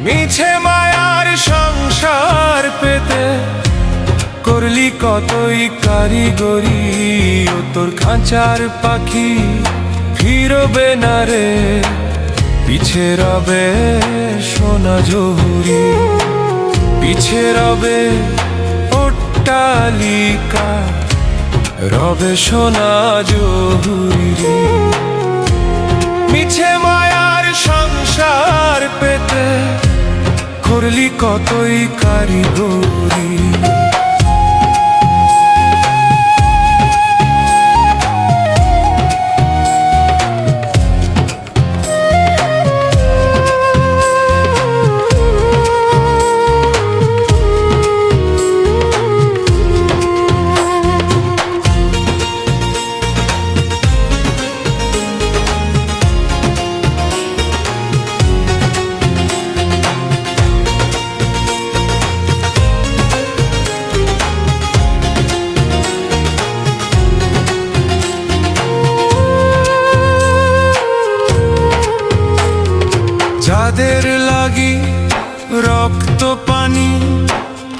মিছে মায়ার সংসার পেতে করলি কতই কারিগরি। ও তোর খাঁচার পাখি ফিরবে না রে, পিছে রবে সোনা জহুরি। পিছে রবে অট্টালিকা, রবে সোনা জহুরি। মিছে মায়ার সংসার পেতে করলি কতই কারিগরি। যাদের লাগি রক্ত পানি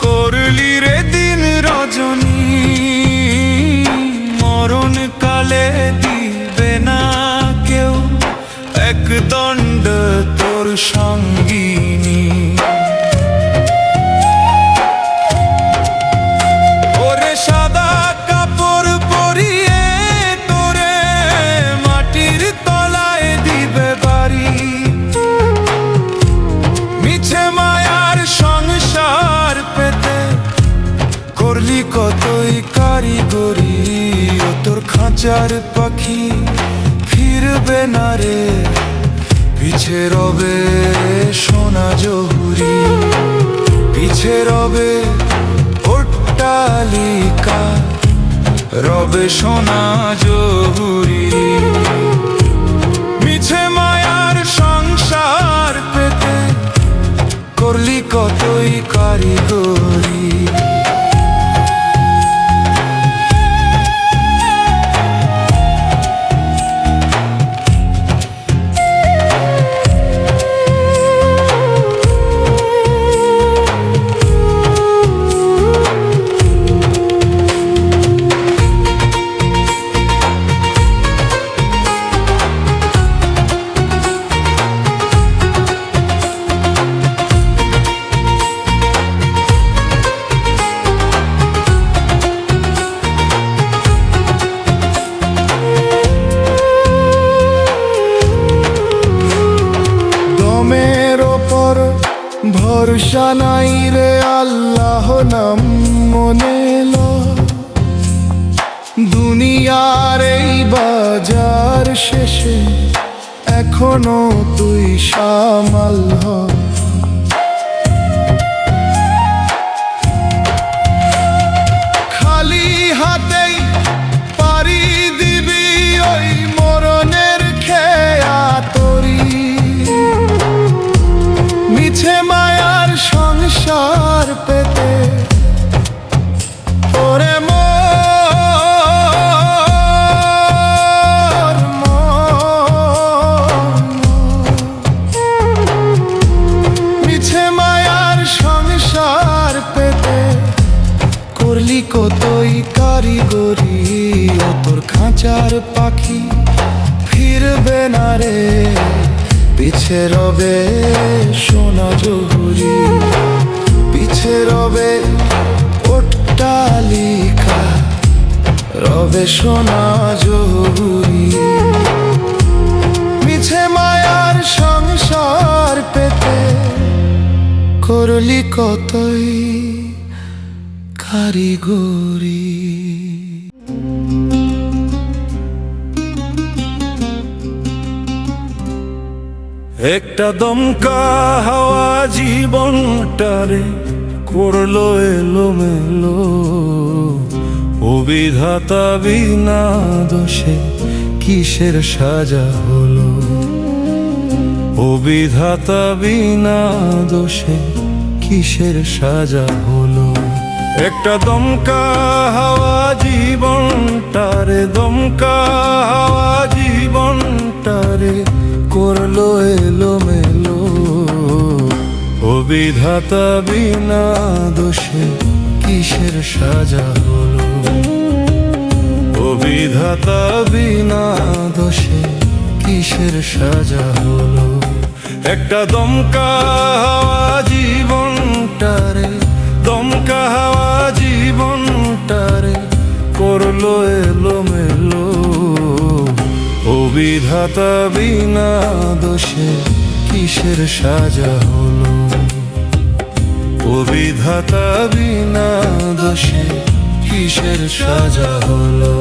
করলি রে দিন রজনী, মরণ কালে দিবে না কেউ একদণ্ড তোর সঙ্গিনী। ওরে সাদা কাপড় পরিয়ে তোরে মাটির তলায় দিবে বাড়ি। মিছে মায়ার সংসার পেতে করলি কতই কারিগরি। ও তোর খাঁচার পাখি ফিরবে না রে, পিছে রবে সোনা জহুরি। পিছে রবে অট্টালিকা, রবে সোনা জহুরি। মিছে মায়ার সংসার পেতে করলি কতই কারিগরি। দমের ওপর ভরসা নাই রে, আল্লাহ নাম মনে লো। দুনিয়ার এই বাজার শেষে এখনো তুই সামাল হ। খালি হাতেই পারি দিবি ওই মরণের খেয়া তরি। মিছে মায়ার সংসার পেতে ওরে মোর মিছে মায়ার সংসার পেতে করলি কতই কারিগরি। ও তোর খাঁচার পাখি ফিরবে না রে, পিছে রবে সোনা জহুরি। পিছে রবে অট্টালিকা, রবে সোনা জহুরি। মিছে মায়ার সংসার পেতে করলি কতই কারিগরি। একটা দমকা হাওয়া জীবনটারে করলো এলোমেলো। ও বিধাতা বিনা দোষে কিসের সাজা হলো। ও বিধাতা বিনা দোষে কিসের সাজা হলো। একটা দমকা হাওয়া জীবনটারে, দমকা হাওয়া জীবনটারে করলো এলোমেলো। ও বিধাতা বিনা দোষে কিসের সাজা হলো, ও বিধাতা বিনা দোষে কিসের সাজা হলো। একটা দমকা হাওয়া জীবনটারে, দমকা হাওয়া জীবনটারে করলো এলোমেলো, ও বিধাতা বিনা দোষে কিসের সাজা হলো, ও বিধাতা বিনা দোষে কিসের সাজা হলো।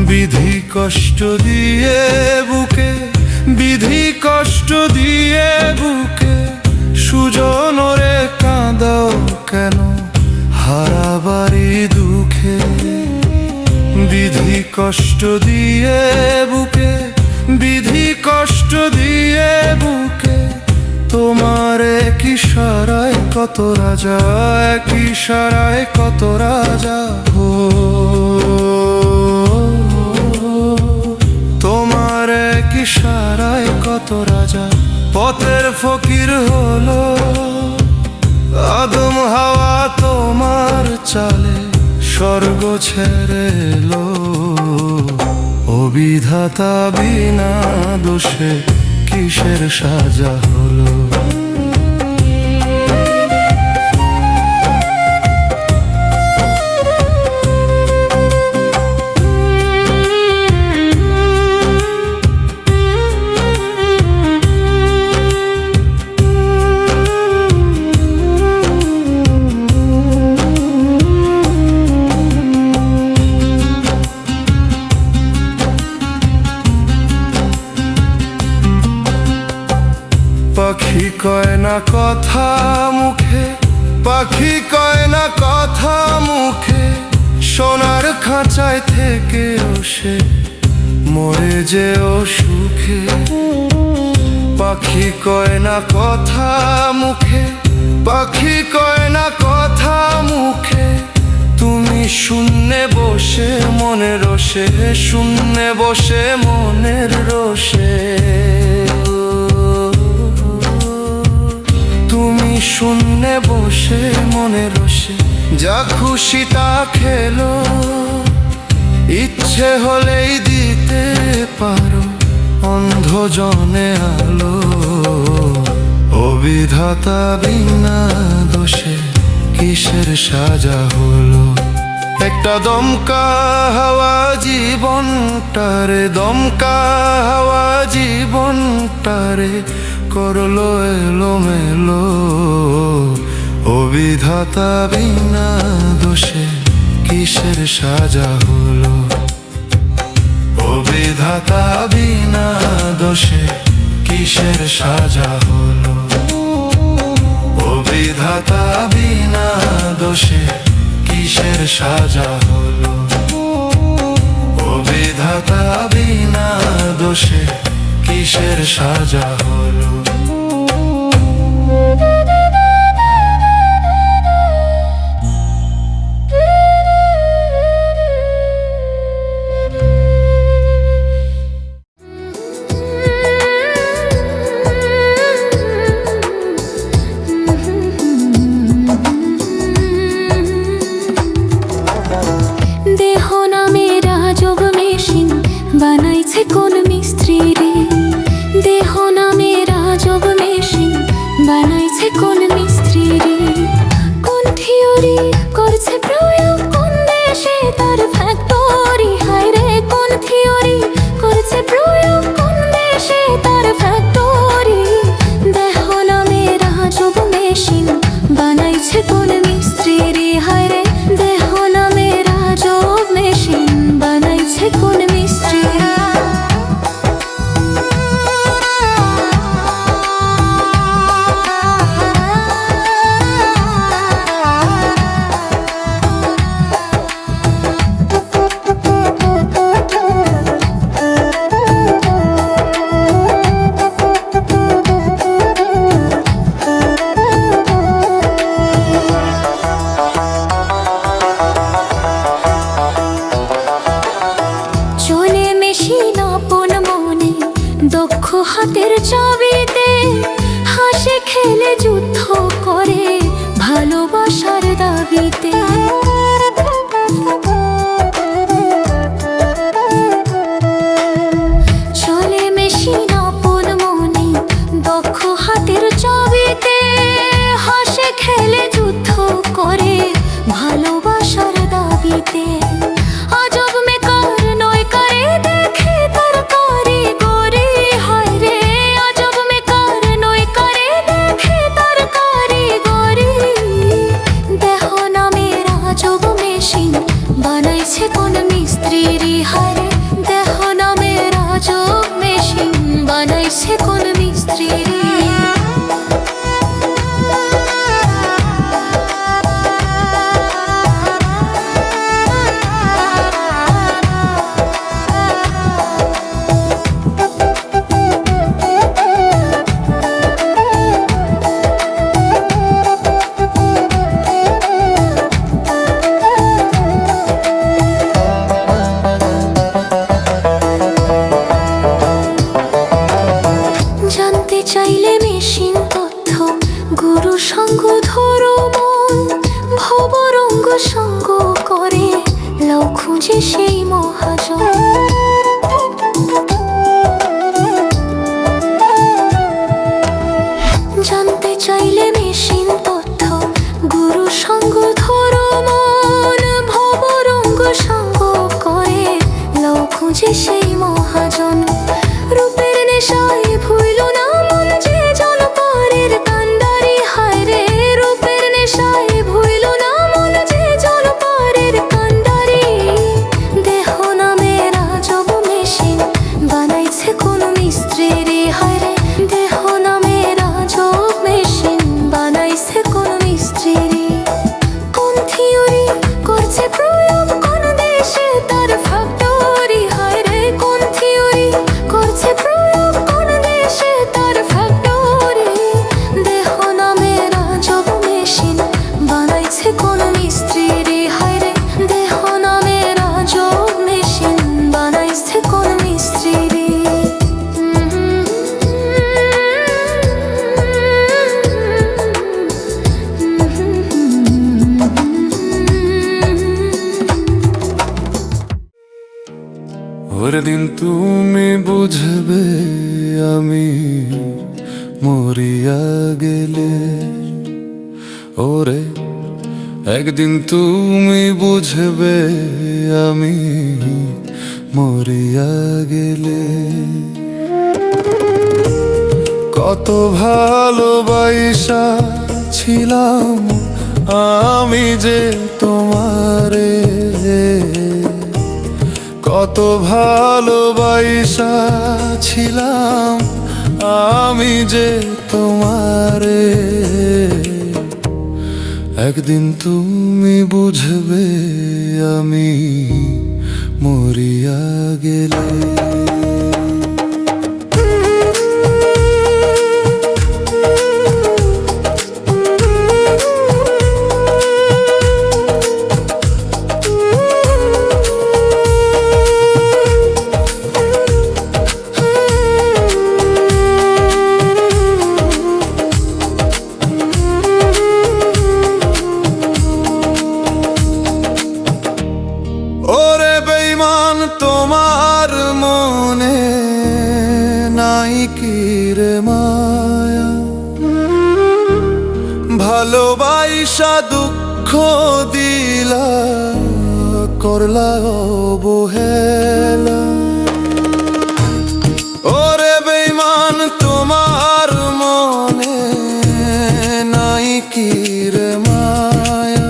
বিধি কষ্ট দিয়ে বুকে, বিধি কষ্ট দিয়ে বুকে সুজনরে কাঁদাও কেন হারাবারি দুঃখে। বিধি কষ্ট দিয়ে বুকে, বিধি কষ্ট দিয়ে বুকে তোমার এক ইশারায় কত রাজা, এক ইশারায় কত রাজা হো। তোমার এক ইশারায় কত রাজা পথের ফকির হলো, আদম হাওয়া তোমার চালে স্বর্গ ছেড়ে এলো, ও বিধাতা বিনা দোষে কিসের সাজা হলো। পাখি কয় না কথা মুখে, পাখি কয় না কথা মুখে, সোনার খাঁচায় থেকে সে মরে যেও সুখে। পাখি কয় না কথা মুখে, পাখি কয় না কথা মুখে, তুমি শূন্যে বসে মনের রোষে, শূন্যে বসে মনের রোষে। তুমি শূন্যে বসে মনে রসে যা খুশি তা খেলো, ইচ্ছে হলেই দিতে পারো অন্ধ জনে আলো, ও বিধাতা বিনা দোষে কিসের সাজা হলো। একটা দমকা হাওয়া জীবনটারে, দমকা হাওয়া জীবনটারে করলো এলোমেলো, ও বিধাতা বিনা দোষে কিসের সাজা হলো, ও বিধাতা বিনা দোষে কিসের সাজা হলো, ও বিধাতা বিনা দোষে কিসের সাজা হলো, ও বিধাতা বিনা দোষে কিসের সাজা হলো। দেহ নামে রাজব মেশিন বানাইছে কোন মিস্ত্রি রে, দেহ নামে রাজব মেশিন বানাইছে কোন মিস্ত্রি রে। কোন থিওরি করছে প্রয়োগ কোন দেশে তার ফ্যাক্টরি, হায় রে কোন থিওরি করছে প্রয়োগ কোন দেশে তার ফ্যাক্টরি। দেহ নামে রাজব মেশিন বানাইছে কোন মিস্ত্রি রে, হায় রে দেহ নামে রাজব মেশিন বানাইছে কোন মিস্ত্রি। মেশিন আপন মনে দক্ষ হাতের চাবিতে হাসে খেলে যুদ্ধ করে ভালোবাসার দাবিতে। চলে মেশিন আপন মনে দক্ষ হাতের চাবিতে হাসে খেলে যুদ্ধ করে ভালোবাসার দাবিতে। আজব মেকার নয় কারে দেখে তার কারিগরি, হায় রে আজব মেকার নয় কারে দেখে তার কারিগরি। দেহ নামের আজব মেশিন বানাইছে কোন মিস্ত্রি, হায় রে দেহ নামের আজব মেশিন বানাইছে কোন মিস্ত্রি। জানতে চাইলে মেশিন তথ্য গুরু সঙ্গ ধরো মন, ভবরঙ্গ সঙ্গ করে লাও খুঁজে সেই মহাজন। জানতে চাইলে মেশিন তথ্য গুরু সঙ্গ ধরো মন, ভবরঙ্গ সঙ্গ করে লাও খুঁজে সেই মহাজন। রূপের নেশায় ভুইল না মন যে জলপারের কান্ডারি, হায় রে রূপের নেশায় ভুইল না মন যে জলপারের কান্ডারি। দেহ নামের আজব মেশিন বানাইছে কোন মিস্ত্রি, হায় রে দেহ নামের আজব মেশিন বানাইছে কোন মিস্ত্রি। কোন থিওরি করছে প্রয়োগ কোন দেশে তার ফ্যাক্টরি, হায় রে কোন থিওরি করছে প্রয়োগ কোন দেশে তার ফ্যাক্টরি। দেহ নামের আজব মেশিন বানাইছে কোন মিস্ত্রি, হায় রে দেহ নামের আজব মেশিন বানাইছে কোন মিস্ত্রি। ওর দিন তুমি বুঝবে আমি মরিয়া গেলে, ওরে একদিন তুমি বুঝবে আমি মরিয়া গেলে। কত ভালোবাসা ছিলাম আমি যে তোমারে, কত ভালোবাসা ছিলাম আমি যে তোমারে। একদিন তুমি বুঝবে আমি মরিয়া গেলে। ওরে বেঈমান তোমার মনে নাই কি রে মায়া, ভালোবাসা দুঃখ দিলা করলা অবহেলা। ওরে বেঈমান তোমার মনে নাই কি রে মায়া,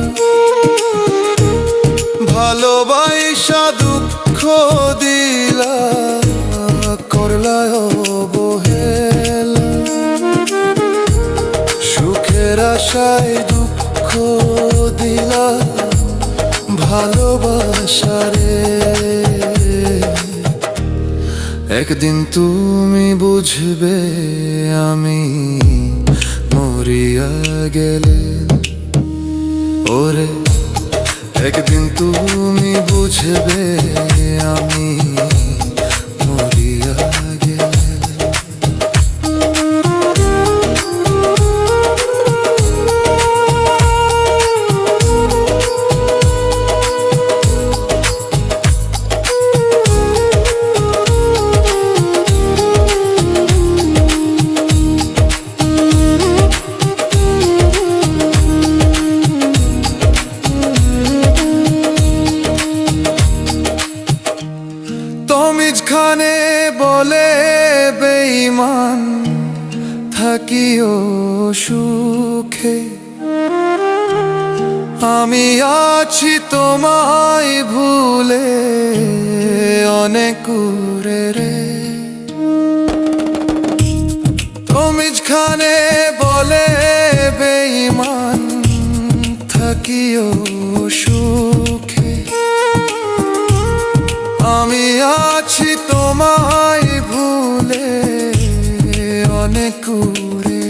ভালোবাসা দুঃখ দিলা করলা অবহেলা। সুখের আশায় দুঃখ দিলা ভালোবাসারে। একদিন তুমি বুঝবে আমি মরিয়া গেলে, ওরে একদিন তুমি বুঝবে আমি তমিজখানে বলে বেঈমান থাকিও সুখে, আমি আছি তোমায় ভুলে অনেক দূরে রে। তমিজখানে বলে বেঈমান থাকিও সুখে, আমি আছি তোমায় ভুলে অনেক দূরে।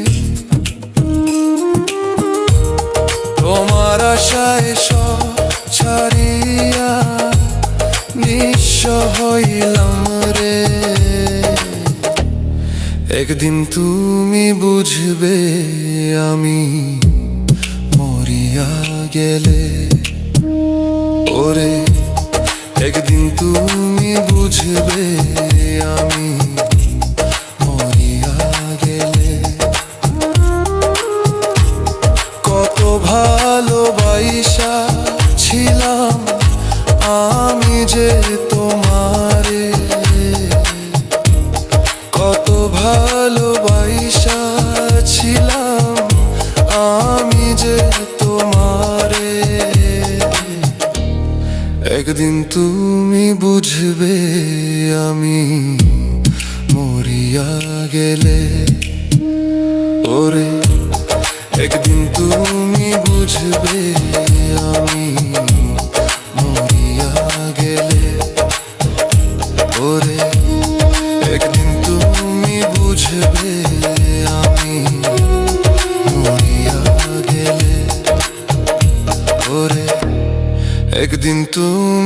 তোমার আশায় সব ছাড়িয়া নিঃস্ব হইলাম রে। একদিন তুমি বুঝবে আমি মরিয়া গেলে, ওরে একদিন তুমি বুঝবে আমি মরিয়া গেলে। কত ভালোবাসা ছিলাম আমি যে তোমারে, কত ভালোবাসা ছিলাম আমি যে তোমারে। একদিন তুমি বুঝবে আমি মরিয়া গেলে, ওরে একদিন তুমি বুঝবে আমি মরিয়া গেলে, ওরে একদিন তুমি বুঝবে আমি মরিয়া গেলে, ওরে একদিন তুমি